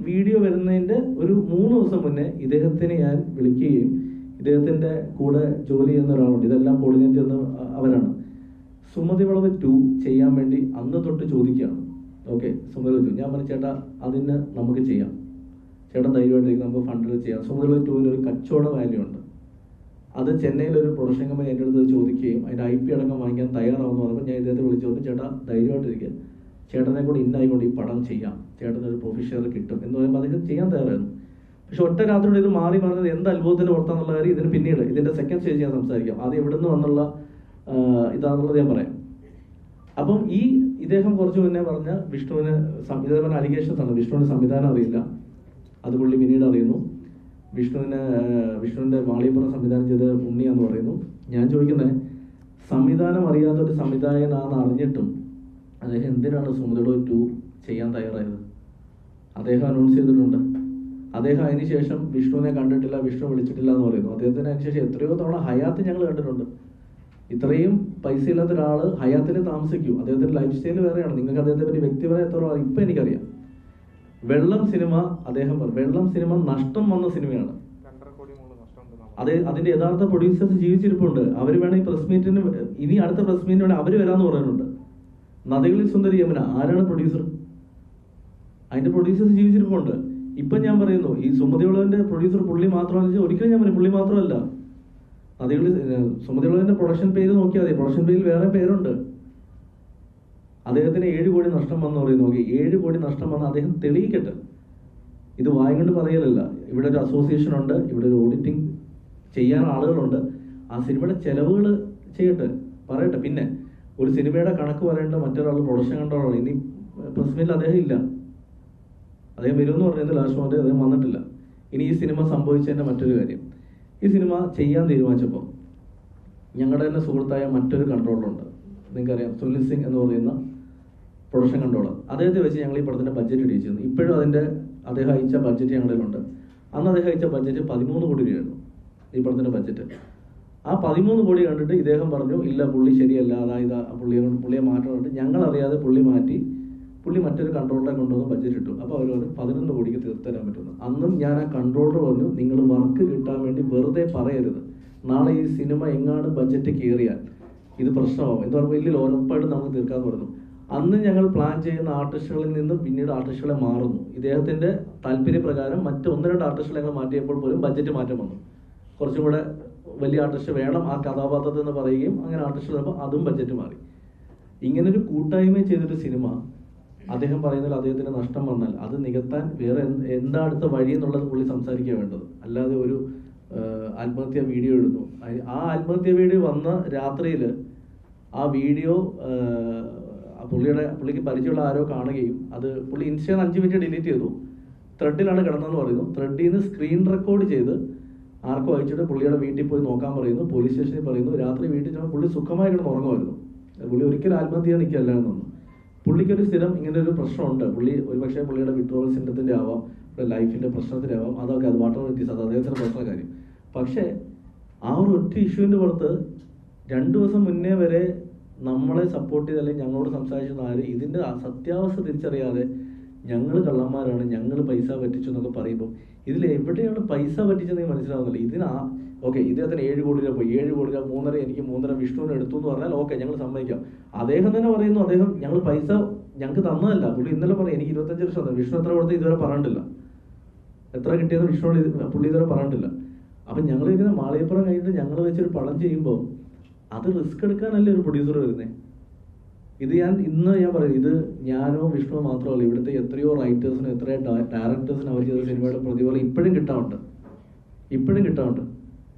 Video വരുന്നതിൻ്റെ ഒരു 3 ദിവസം മുന്നേ ഇദ്ദേഹത്തിനെ ഞാൻ വിളിക്കുകയും ഇദ്ദേഹത്തിൻ്റെ കൂടെ ജോലി ചെയ്യുന്ന ഒരാളുണ്ട്, ഇതെല്ലാം കോർഡിനേറ്റ് ചെയ്യുന്ന അവരാണ്. സുമതി വളവ് 2 ചെയ്യാൻ വേണ്ടി അന്ന് തൊട്ട് ചോദിക്കുകയാണ്. ഓക്കെ, സുമതി വളവ് 2 ഞാൻ പറഞ്ഞു ചേട്ടാ അതിന് നമുക്ക് ചെയ്യാം, ചേട്ടൻ ധൈര്യമായിട്ടിരിക്കും, നമുക്ക് ഫണ്ടിൽ ചെയ്യാം. സുമതി വളവ് 2 ഒരു കച്ചവട വാല്യൂ ഉണ്ട്. അത് ചെന്നൈയിലൊരു പ്രൊഡക്ഷൻ കമ്പനി എൻ്റെ അടുത്ത് ചോദിക്കുകയും അതിൻ്റെ IP അടക്കം വാങ്ങിക്കാൻ തയ്യാറാവുമെന്ന് പറഞ്ഞപ്പോൾ ഞാൻ ഇദ്ദേഹത്തെ വിളിച്ചു പറഞ്ഞു ചേട്ടാ ധൈര്യമായിട്ടിരിക്കുക, ചേട്ടനെ കൂടി ഇന്നായിക്കൊണ്ട് ഈ പടം ചെയ്യാം, ചേട്ടനൊരു പ്രൊഫഷണൽ കിട്ടും എന്ന് പറയുമ്പോൾ അദ്ദേഹം ചെയ്യാൻ തയ്യാറായിരുന്നു. പക്ഷെ ഒറ്റ രാത്രിയോടെ ഇത് മാറി പറഞ്ഞത് എന്ത് അത്ഭുതത്തിന് പുറത്താന്നുള്ള കാര്യം ഇതിന് പിന്നീട് ഇതിൻ്റെ സെക്കൻഡ് സ്റ്റേജ് ഞാൻ സംസാരിക്കാം. അത് എവിടെ നിന്ന് വന്നുള്ള ഇതാണെന്നുള്ളത് ഞാൻ പറയാം. അപ്പം ഇദ്ദേഹം കുറച്ച് മുന്നേ പറഞ്ഞ വിഷ്ണുവിന് ഇതേപോലെ അലിഗേഷൻസ് ആണ്. വിഷ്ണുവിന് സംവിധാനം അറിയില്ല, അത് പുള്ളി പിന്നീട് അറിയുന്നു. വിഷ്ണുവിൻ്റെ മാളികപ്പുറം സംവിധാനം ചെയ്ത് ഉണ്ണിയാന്ന് പറയുന്നു. ഞാൻ ചോദിക്കുന്നത്, സംവിധാനം അറിയാത്തൊരു സംവിധായകനാണെന്ന് അറിഞ്ഞിട്ടും അദ്ദേഹം എന്തിനാണ് സുമതി വളവ് 2 ചെയ്യാൻ തയ്യാറായത്? അദ്ദേഹം അനൗൺസ് ചെയ്തിട്ടുണ്ട്. അദ്ദേഹം അതിനുശേഷം വിഷ്ണുവിനെ കണ്ടിട്ടില്ല, വിഷ്ണു വിളിച്ചിട്ടില്ല എന്ന് പറയുന്നു. അദ്ദേഹത്തിന് അതിനുശേഷം എത്രയോ തവണ ഹയാത്ത് ഞങ്ങൾ കണ്ടിട്ടുണ്ട്. ഇത്രയും പൈസ ഇല്ലാത്ത ഒരാൾ ഹയാത്തിൽ താമസിക്കൂ, അദ്ദേഹത്തിൻ്റെ ലൈഫ് സ്റ്റൈൽ വേറെയാണ്. നിങ്ങൾക്ക് അദ്ദേഹത്തെ പറ്റി വ്യക്തിപരമായ എത്ര ഇപ്പം എനിക്കറിയാം. വെള്ളം സിനിമ വെള്ളം സിനിമ നഷ്ടം വന്ന സിനിമയാണ്. അതിന്റെ യഥാർത്ഥ പ്രൊഡ്യൂസേഴ്സ് ജീവിച്ചിരിപ്പുണ്ട്. അവർ വേണം ഈ പ്രസ് മീറ്റിന്, ഇനി അടുത്ത പ്രസ് മീറ്റിന് വേണം അവർ വരാമെന്ന് പറയുന്നുണ്ട്. നദികളിൽ സുന്ദരി യമുന ആരാണ് പ്രൊഡ്യൂസർ? അതിന്റെ പ്രൊഡ്യൂസേഴ്സ് ജീവിച്ചിരിപ്പുണ്ട്. ഇപ്പം ഞാൻ പറയുന്നു ഈ സുമതി വളവിന്റെ പ്രൊഡ്യൂസർ പുള്ളി മാത്രമല്ല, ഒരിക്കലും ഞാൻ പറയും പുള്ളി മാത്രമല്ല. നദികളിൽ സുമതി വളവിന്റെ പ്രൊഡക്ഷൻ പേര് നോക്കിയാൽ മതി, പ്രൊഡക്ഷൻ പേരിൽ വേറെ പേരുണ്ട്. അദ്ദേഹത്തിന് 7 കോടി നഷ്ടം വന്ന് പറയുന്നു. നോക്കി 7 കോടി നഷ്ടം വന്ന് അദ്ദേഹം തെളിയിക്കട്ടെ. ഇത് വായ കൊണ്ട് പറയലല്ല. ഇവിടെ ഒരു അസോസിയേഷൻ ഉണ്ട്, ഇവിടെ ഒരു ഓഡിറ്റിംഗ് ചെയ്യാൻ ആളുകളുണ്ട്. ആ സിനിമയുടെ ചെലവുകൾ ചെയ്യട്ടെ, പറയട്ടെ. പിന്നെ ഒരു സിനിമയുടെ കണക്ക് പറയേണ്ട മറ്റൊരാൾ പ്രൊഡക്ഷൻ കൺട്രോളാണ്. ഇനി പ്രസ് മീറ്റിൽ അദ്ദേഹം ഇല്ല, അദ്ദേഹം വരുമെന്ന് പറഞ്ഞത് ലാസ്റ്റ് മൊമെന്റ് അദ്ദേഹം വന്നിട്ടില്ല. ഇനി ഈ സിനിമ സംഭവിച്ചതിൻ്റെ മറ്റൊരു കാര്യം, ഈ സിനിമ ചെയ്യാൻ തീരുമാനിച്ചപ്പോൾ ഞങ്ങളുടെ തന്നെ സുഹൃത്തായ മറ്റൊരു കൺട്രോളറുണ്ട്, നിങ്ങൾക്കറിയാം, സുനിൽ സിംഗ് എന്ന് പറയുന്ന പ്രൊഡക്ഷൻ കൺട്രോളർ. അദ്ദേഹത്തെ വെച്ച് ഞങ്ങൾ ഈ പടത്തിൻ്റെ ബഡ്ജറ്റ് ഇടിച്ചിരുന്നു. ഇപ്പോഴും അദ്ദേഹം അയച്ച ബഡ്ജറ്റ് ഞങ്ങളിലുണ്ട്. അന്ന് അദ്ദേഹം അയച്ച ബഡ്ജറ്റ് 13 കോടി രൂപയായിരുന്നു ഈ പടത്തിൻ്റെ ബഡ്ജറ്റ്. ആ 13 കോടി കണ്ടിട്ട് ഇദ്ദേഹം പറഞ്ഞു ഇല്ല പുള്ളി ശരിയല്ല, അതായത് പുള്ളിയെ മാറ്റണമെന്നിട്ട് ഞങ്ങളറിയാതെ പുള്ളി മറ്റൊരു കൺട്രോളറെ കൊണ്ടുവന്ന് ബഡ്ജറ്റ് ഇട്ടു. അപ്പോൾ അവർ പറഞ്ഞു 11 കോടിക്ക് തീർത്തരാൻ പറ്റുന്നു. അന്നും ഞാൻ ആ കൺട്രോളർ പറഞ്ഞു നിങ്ങൾ വർക്ക് കിട്ടാൻ വേണ്ടി വെറുതെ പറയരുത്, നാളെ ഈ സിനിമ എങ്ങാണ്ട് ബഡ്ജറ്റ് കയറിയാൽ ഇത് പ്രശ്നമാവും എന്ന് പറയുമ്പോൾ ഇല്ല ഉറപ്പായിട്ട് നമുക്ക് തീർക്കാമെന്ന് പറഞ്ഞു. അന്ന് ഞങ്ങൾ പ്ലാൻ ചെയ്യുന്ന ആർട്ടിസ്റ്റുകളിൽ നിന്ന് പിന്നീട് ആർട്ടിസ്റ്റുകളെ മാറുന്നു. ഇദ്ദേഹത്തിൻ്റെ താല്പര്യപ്രകാരം മറ്റ് 1-2 ആർട്ടിസ്റ്റുകളെ ഞങ്ങൾ മാറ്റിയപ്പോൾ പോലും ബഡ്ജറ്റ് മാറ്റം വന്നു. കുറച്ചും കൂടെ വലിയ ആർട്ടിസ്റ്റ് വേണം ആ കഥാപാത്രത്തിൽ എന്ന് പറയുകയും അങ്ങനെ ആർട്ടിസ്റ്റ് വരുമ്പോൾ അതും ബഡ്ജറ്റ് മാറി. ഇങ്ങനൊരു കൂട്ടായ്മ ചെയ്തൊരു സിനിമ അദ്ദേഹം പറയുന്നതിൽ അദ്ദേഹത്തിന് നഷ്ടം വന്നാൽ അത് നികത്താൻ വേറെ എന്താ അടുത്ത വഴി എന്നുള്ളത് പുള്ളി സംസാരിക്കുക വേണ്ടത്. അല്ലാതെ ഒരു ആത്മഹത്യാ വീഡിയോ ഇടുന്നു. ആ ആത്മഹത്യാ വീഡിയോ വന്ന രാത്രിയിൽ ആ വീഡിയോ പുള്ളിക്ക് പരിചയമുള്ള ആരോ കാണുകയും അത് പുള്ളി ഇൻസ്റ്റയിൽ 5 മിനിറ്റ് ഡിലീറ്റ് ചെയ്തു. ത്രെഡിലാണ് കിടന്നതെന്ന് പറയുന്നു. ത്രെഡിൽ നിന്ന് സ്ക്രീൻ റെക്കോർഡ് ചെയ്ത് ആർക്കും അയച്ചിട്ട് പുള്ളിയുടെ വീട്ടിൽ പോയി നോക്കാൻ പറയുന്നു, പോലീസ് സ്റ്റേഷനിൽ പറയുന്നു. രാത്രി വീട്ടിൽ ചെന്ന് പുള്ളി സുഖമായി കിടന്ന് ഉറങ്ങുമായിരുന്നു. പുള്ളി ഒരിക്കലും ആത്മഹത്യ ചെയ്യാൻ നിൽക്കുകയല്ലായിരുന്നു. പുള്ളിക്കൊരു സ്ഥിരം ഇങ്ങനെ ഒരു പ്രശ്നമുണ്ട്. ഒരുപക്ഷെ പുള്ളിയുടെ വിഡ്രോവൽ സിൻഡത്തിൻ്റെ ആവാം, ലൈഫിൻ്റെ പ്രശ്നത്തിൻ്റെ ആവാം, അതൊക്കെ അത് വാട്ടർ വെറ്റീസ്, അത് അദ്ദേഹത്തിൻ്റെ പ്രശ്ന കാര്യം. പക്ഷേ ആ ഒരു ഒറ്റ ഇഷ്യൂവിൻ്റെ പുറത്ത് 2 ദിവസം മുന്നേ വരെ നമ്മളെ സപ്പോർട്ട് ചെയ്ത് അല്ലെങ്കിൽ ഞങ്ങളോട് സംസാരിച്ചിരുന്ന ആര് ഇതിൻ്റെ സത്യാവസ്ഥ തിരിച്ചറിയാതെ ഞങ്ങൾ കള്ളന്മാരാണ്, ഞങ്ങൾ പൈസ പറ്റിച്ചു എന്നൊക്കെ പറയുമ്പോൾ ഇതിൽ എവിടെയാണ് പൈസ പറ്റിച്ചെന്ന് മനസ്സിലാവുന്നില്ല. ഓക്കെ ഇദ്ദേഹത്തിന് 7 കോടി രൂപ പോയി, 7 കോടി രൂപ 3.5 എനിക്ക് 3.5 വിഷ്ണുവിന് എടുത്തു എന്ന് പറഞ്ഞാൽ ഓക്കെ ഞങ്ങൾ സമ്മതിക്കാം. അദ്ദേഹം തന്നെ പറയുന്നു ഞങ്ങൾ പൈസ ഞങ്ങൾക്ക് തന്നതല്ല. പുള്ളി ഇന്നലെ പറയും എനിക്ക് 25 ലക്ഷം തന്നു. വിഷ്ണു എത്ര കൊടുത്ത് ഇതുവരെ പറഞ്ഞിട്ടില്ല, എത്ര കിട്ടിയെന്ന് വിഷ്ണുവോട് പുള്ളി ഇതുവരെ പറഞ്ഞിട്ടില്ല. അപ്പം ഞങ്ങൾ ഇങ്ങനെ മാളികപ്പുറം കഴിഞ്ഞിട്ട് ഞങ്ങൾ വെച്ചൊരു പടം ചെയ്യുമ്പോൾ അത് റിസ്ക് എടുക്കാനല്ലേ ഒരു പ്രൊഡ്യൂസർ വരുന്നത്. ഇന്ന് ഞാൻ പറയും, ഇത് ഞാനോ വിഷ്ണുവോ മാത്രമല്ല, ഇവിടുത്തെ എത്രയോ റൈറ്റേഴ്സിനും എത്രയോ ഡയറക്ടേഴ്സിനും അവർ ചെയ്ത സിനിമയുടെ പ്രതിഫലം ഇപ്പോഴും കിട്ടാറുണ്ട്.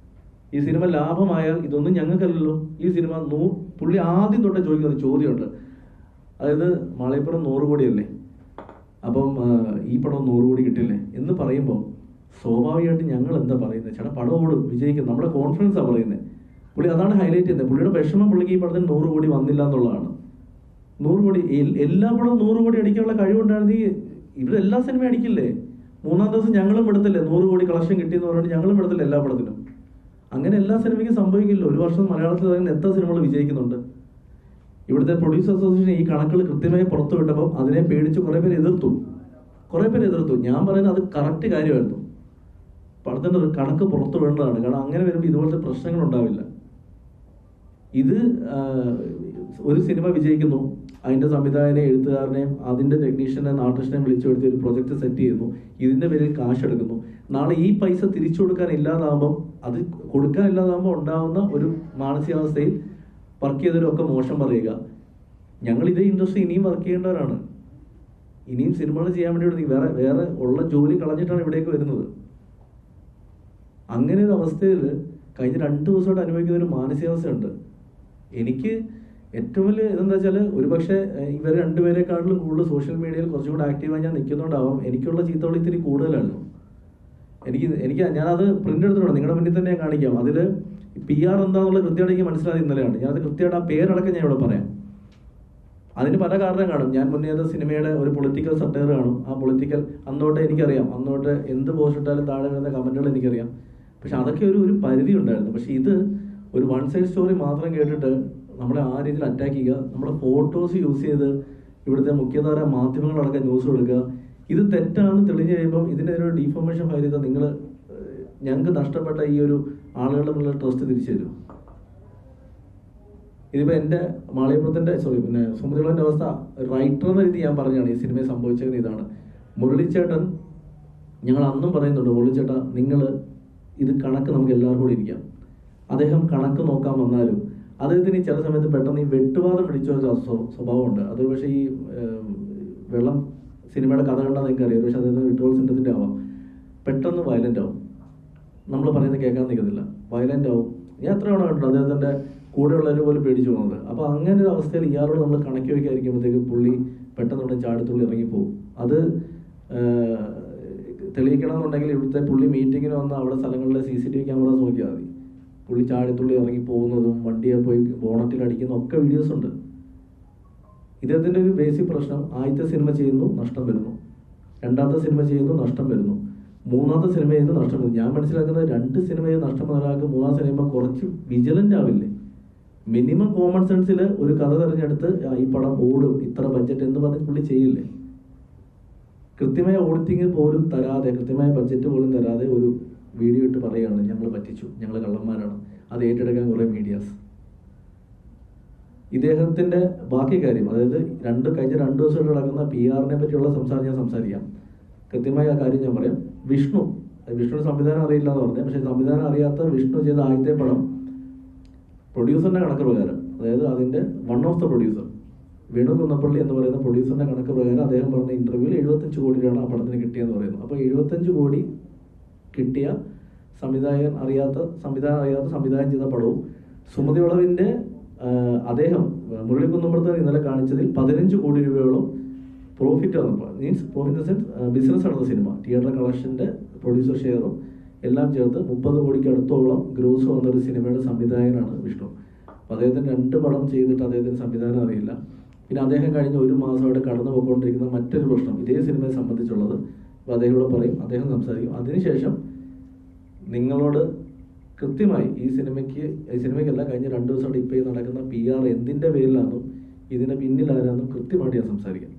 ഈ സിനിമ ലാഭമായാൽ ഇതൊന്നും ഞങ്ങൾക്കല്ലല്ലോ. ഈ സിനിമ പുള്ളി ആദ്യം തൊട്ടേ ചോദിക്കുന്ന ചോദ്യമുണ്ട്, അതായത് മാളികപ്പുറം 100 കോടിയല്ലേ, അപ്പം ഈ പടം 100 കോടി കിട്ടില്ലേ എന്ന് പറയുമ്പോൾ സ്വാഭാവികമായിട്ട് ഞങ്ങൾ എന്താ പറയുന്നത്, ചേട്ടാ പടം ഓടും വിജയിക്കും, നമ്മുടെ കോൺഫിഡൻസാണ് പറയുന്നത്. പുള്ളി അതാണ് ഹൈലൈറ്റ് ചെയ്യുന്നത്. പുള്ളിയുടെ വിഷമം പുള്ളിക്ക് ഈ പടത്തിന് 100 കോടി വന്നില്ല എന്നുള്ളതാണ്. 100 കോടി എല്ലാ പടവും 100 കോടി അടിക്കാനുള്ള കഴിവുണ്ടായിരുന്നെങ്കിൽ ഇവിടെ എല്ലാ സിനിമയും അടിക്കില്ലേ. 3-ാം ദിവസം ഞങ്ങളും എടുത്തില്ലേ 100 കോടി കളക്ഷൻ കിട്ടിയെന്ന് പറഞ്ഞിട്ട് ഞങ്ങളും എടുത്തില്ല എല്ലാ പടത്തിനും. അങ്ങനെ എല്ലാ സിനിമയ്ക്കും സംഭവിക്കില്ല. ഒരു വർഷം മലയാളത്തിൽ ഇറങ്ങുന്ന എത്ര സിനിമകൾ വിജയിക്കുന്നുണ്ട്. ഇവിടുത്തെ പ്രൊഡ്യൂസർ അസോസിയേഷൻ ഈ കണക്കുകൾ കൃത്യമായി പുറത്തു വിട്ടപ്പോൾ അതിനെ പേടിച്ച് കുറേ പേര് എതിർത്തു. കുറേ പേര് എതിർത്തു. ഞാൻ പറയുന്നത് അത് കറക്റ്റ് കാര്യമായിരുന്നു. പടത്തിൻ്റെ ഒരു കണക്ക് പുറത്തു വേണ്ടതാണ്. കാരണം അങ്ങനെ വരുമ്പോൾ ഇതുപോലത്തെ പ്രശ്നങ്ങൾ ഉണ്ടാവില്ല. ഇത് ഒരു സിനിമ വിജയിക്കുന്നു, അതിൻ്റെ സംവിധായകനെ, എഴുത്തുകാരനെയും അതിൻ്റെ ടെക്നീഷ്യനെയും ആർട്ടിസ്റ്റിനെയും വിളിച്ചു വരുത്തി ഒരു പ്രൊജക്റ്റ് സെറ്റ് ചെയ്യുന്നു. ഇതിൻ്റെ പേരിൽ കാശ് എടുക്കുന്നു. നാളെ ഈ പൈസ തിരിച്ചു കൊടുക്കാൻ ഇല്ലാതാകുമ്പം, അത് കൊടുക്കാൻ ഇല്ലാതാകുമ്പോൾ ഉണ്ടാകുന്ന ഒരു മാനസികാവസ്ഥയിൽ വർക്ക് ചെയ്തവരൊക്കെ മോശം പറയുക. ഞങ്ങൾ ഇതേ ഇൻഡസ്ട്രി ഇനിയും വർക്ക് ചെയ്യേണ്ടവരാണ്. ഇനിയും സിനിമകൾ ചെയ്യാൻ വേണ്ടി വേറെ ഉള്ള ജോലി കളഞ്ഞിട്ടാണ് ഇവിടേക്ക് വരുന്നത്. അങ്ങനെ ഒരു അവസ്ഥയിൽ കഴിഞ്ഞ 2 ദിവസമായിട്ട് അനുഭവിക്കുന്ന ഒരു മാനസികാവസ്ഥയുണ്ട്. എനിക്ക് ഏറ്റവും വലിയ ഇതെന്താ വെച്ചാൽ, ഒരുപക്ഷെ ഇവർ രണ്ടുപേരെക്കാട്ടിലും കൂടുതൽ സോഷ്യൽ മീഡിയയിൽ കുറച്ചുകൂടെ ആക്റ്റീവായി ഞാൻ നിൽക്കുന്നുണ്ടാവാം. എനിക്കുള്ള ചീത്തവിളി ഇത്തിരി കൂടുതലായിരുന്നു. ഞാനത് പ്രിന്റ് എടുത്തിട്ടുണ്ട്, നിങ്ങളുടെ മുന്നിൽ തന്നെ ഞാൻ കാണിക്കാം. അതിൽ PR എന്താണെന്നുള്ളത് കൃത്യമായിട്ട് എനിക്ക് മനസ്സിലായത് ഇന്നലെയാണ്. ഞാനത് കൃത്യമായിട്ട് ആ പേരടക്കം ഞാൻ ഇവിടെ പറയാം. അതിന് പല കാരണം കാണും. ഞാൻ മുന്നേ അത് സിനിമയുടെ ഒരു പൊളിറ്റിക്കൽ സട്ടയർ കാണും. ആ പൊളിറ്റിക്കൽ അന്നോട്ട് എനിക്കറിയാം, അന്നോട്ട് എന്ത് പോസ്റ്റ് ഇട്ടാലും താഴെ വരുന്ന കമന്റുകൾ എനിക്കറിയാം. പക്ഷെ അതൊക്കെ ഒരു പരിധി ഉണ്ടായിരുന്നു. പക്ഷെ ഇത് ഒരു വൺ സൈഡ് സ്റ്റോറി മാത്രം കേട്ടിട്ട് നമ്മളെ ആ രീതിയിൽ അറ്റാക്ക് ചെയ്യുക, നമ്മുടെ ഫോട്ടോസ് യൂസ് ചെയ്ത് ഇവിടുത്തെ മുഖ്യധാര മാധ്യമങ്ങളടക്കം ന്യൂസ് കൊടുക്കുക, ഇത് തെറ്റാണെന്ന് തെളിഞ്ഞു കഴിയുമ്പം ഇതിനെതിരെ ഒരു ഡീഫോമേഷൻ ഫയൽ ചെയ്താൽ നിങ്ങൾ ഞങ്ങൾക്ക് നഷ്ടപ്പെട്ട ഈ ഒരു ആളുകളുടെ മുന്നിൽ ട്രസ്റ്റ് തിരിച്ചു തരും. ഇതിപ്പോൾ എൻ്റെ മാളികപ്പുറത്തിൻ്റെ പിന്നെ സുമതികളുടെ അവസ്ഥ റൈറ്റർ എന്ന രീതി ഞാൻ പറഞ്ഞാണ് ഈ സിനിമയെ സംഭവിച്ചത്. ഇതാണ് മുരളിച്ചേട്ടൻ. ഞങ്ങൾ അന്നും പറയുന്നുണ്ട്, മുരളിച്ചേട്ടാ നിങ്ങൾ ഇത് കണക്ക് നമുക്ക് എല്ലാവർക്കും കൂടി ഇരിക്കാം. അദ്ദേഹം കണക്ക് നോക്കാൻ വന്നാലും അദ്ദേഹത്തിന് ചില സമയത്ത് പെട്ടെന്ന് ഈ വെട്ടുവാദം പിടിച്ച ഒരു സ്വഭാവമുണ്ട്. അത് പക്ഷേ ഈ വെള്ളം സിനിമയുടെ കഥ കണ്ടാൽ നിങ്ങൾക്ക് അറിയാം. പക്ഷെ അദ്ദേഹത്തിന് വിട്രോൾ സിൻഡത്തിൻ്റെ ആവാം. പെട്ടെന്ന് വയലൻ്റ് ആവും. നമ്മൾ പറയുന്നത് കേൾക്കാൻ നിൽക്കുന്നില്ല, വയലൻ്റ് ആവും. ഞാൻ എത്ര തവണ കണ്ടിട്ടുണ്ട് അദ്ദേഹത്തിൻ്റെ കൂടെയുള്ളവർ പോലും പേടിച്ചു പോകുന്നത്. അപ്പോൾ അങ്ങനെ ഒരു അവസ്ഥയിൽ ഇയാളോട് നമ്മൾ കണക്കി വയ്ക്കാതിരിക്കുമ്പോഴത്തേക്ക് പുള്ളി പെട്ടെന്ന് ചാടിത്തുള്ളി ഇറങ്ങിപ്പോവും. അത് തെളിയിക്കണമെന്നുണ്ടെങ്കിൽ ഇവിടുത്തെ പുള്ളി മീറ്റിങ്ങിന് വന്ന അവിടെ സ്ഥലങ്ങളിലെ CCTV ക്യാമറാസ് നോക്കിയാൽ മതി. പുള്ളി ചാടിത്തുള്ളി ഇറങ്ങി പോകുന്നതും വണ്ടിയെ പോയി ബോണറ്റിൽ അടിക്കുന്നതും ഒക്കെ വീഡിയോസ് ഉണ്ട്. ഇദ്ദേഹത്തിൻ്റെ ഒരു ബേസിക് പ്രശ്നം, ആദ്യത്തെ സിനിമ ചെയ്യുന്നു, നഷ്ടം വരുന്നു. രണ്ടാമത്തെ സിനിമ ചെയ്യുന്നു, നഷ്ടം വരുന്നു. മൂന്നാമത്തെ സിനിമ ചെയ്യുന്നു, നഷ്ടം വരുന്നു. ഞാൻ മനസ്സിലാക്കുന്നത് 2 സിനിമയിൽ നഷ്ടം വന്ന ഒരാൾക്ക് 3-ാം സിനിമ കുറച്ച് വിജിലൻ്റ് ആവില്ലേ? മിനിമം കോമൺ സെൻസിൽ ഒരു കഥ തിരഞ്ഞെടുത്ത് ഈ പടം ഓടും, ഇത്ര ബഡ്ജറ്റ് എന്ന് പറഞ്ഞ് പുള്ളി ചെയ്യില്ലേ? കൃത്യമായ ഓഡിറ്റിങ് പോലും തരാതെ, കൃത്യമായ ബഡ്ജറ്റ് പോലും തരാതെ ഒരു വീഡിയോ ഇട്ട് പറയുകയാണ് ഞങ്ങൾ പറ്റിച്ചു, ഞങ്ങൾ കള്ളന്മാരാണ്. അത് ഏറ്റെടുക്കാൻ കുറേ മീഡിയാസ്. ഇദ്ദേഹത്തിൻ്റെ ബാക്കി കാര്യം, അതായത് കഴിഞ്ഞ 2 ദിവസമായിട്ട് നടക്കുന്ന PR-നെ പറ്റിയുള്ള സംസാരം ഞാൻ സംസാരിക്കാം. കൃത്യമായ ആ കാര്യം ഞാൻ പറയാം. വിഷ്ണു സംവിധാനം അറിയില്ല എന്ന് പറഞ്ഞത്, പക്ഷേ സംവിധാനം അറിയാത്ത വിഷ്ണു ചെയ്ത ആദ്യത്തെ പടം പ്രൊഡ്യൂസറിൻ്റെ കണക്ക് പ്രകാരം, അതായത് അതിൻ്റെ one of the producer Venu Kunnappilly എന്ന് പറയുന്ന പ്രൊഡ്യൂസറിൻ്റെ കണക്ക് പ്രകാരം അദ്ദേഹം പറഞ്ഞ ഇൻ്റർവ്യൂവിൽ 75 കോടി രൂപയാണ് ആ പടത്തിന് കിട്ടിയെന്ന് പറയുന്നു. അപ്പോൾ 75 കോടി കിട്ടിയ സംവിധാനം അറിയാത്ത സംവിധാനം ചെയ്ത പടവും സുമതി വളവിൻ്റെ അദ്ദേഹം മുരളിക്കുന്നമ്പുറത്ത് ഇന്നലെ കാണിച്ചതിൽ 15 കോടി രൂപയോളം പ്രോഫിറ്റ് വന്നപ്പോൾ, means profit in the sense business നടന്ന സിനിമ, തിയേറ്റർ കളക്ഷൻ്റെ പ്രൊഡ്യൂസർ ഷെയറും എല്ലാം ചേർത്ത് 30 കോടിക്ക് അടുത്തോളം ഗ്രോസ് വന്നൊരു സിനിമയുടെ സംവിധായകനാണ് വിഷ്ണു. അപ്പോൾ അദ്ദേഹത്തിന് 2 പടം ചെയ്തിട്ട് അദ്ദേഹത്തിന് സംവിധാനം അറിയില്ല. പിന്നെ അദ്ദേഹം കഴിഞ്ഞ 1 മാസമായിട്ട് കടന്നു പോയിക്കൊണ്ടിരിക്കുന്ന മറ്റൊരു പ്രശ്നം ഇതേ സിനിമയെ സംബന്ധിച്ചുള്ളത്. അപ്പോൾ അദ്ദേഹം ഇവിടെ പറയും, അദ്ദേഹം സംസാരിക്കും. അതിനുശേഷം നിങ്ങളോട് കൃത്യമായി ഈ സിനിമയ്ക്കല്ല കഴിഞ്ഞ 2 ദിവസമായിട്ട് ഇപ്പോൾ നടക്കുന്ന PR എന്തിൻ്റെ പേരിലാണെന്നും ഇതിൻ്റെ പിന്നിലാരാണെന്നും കൃത്യമായിട്ട് ഞാൻ സംസാരിക്കാം.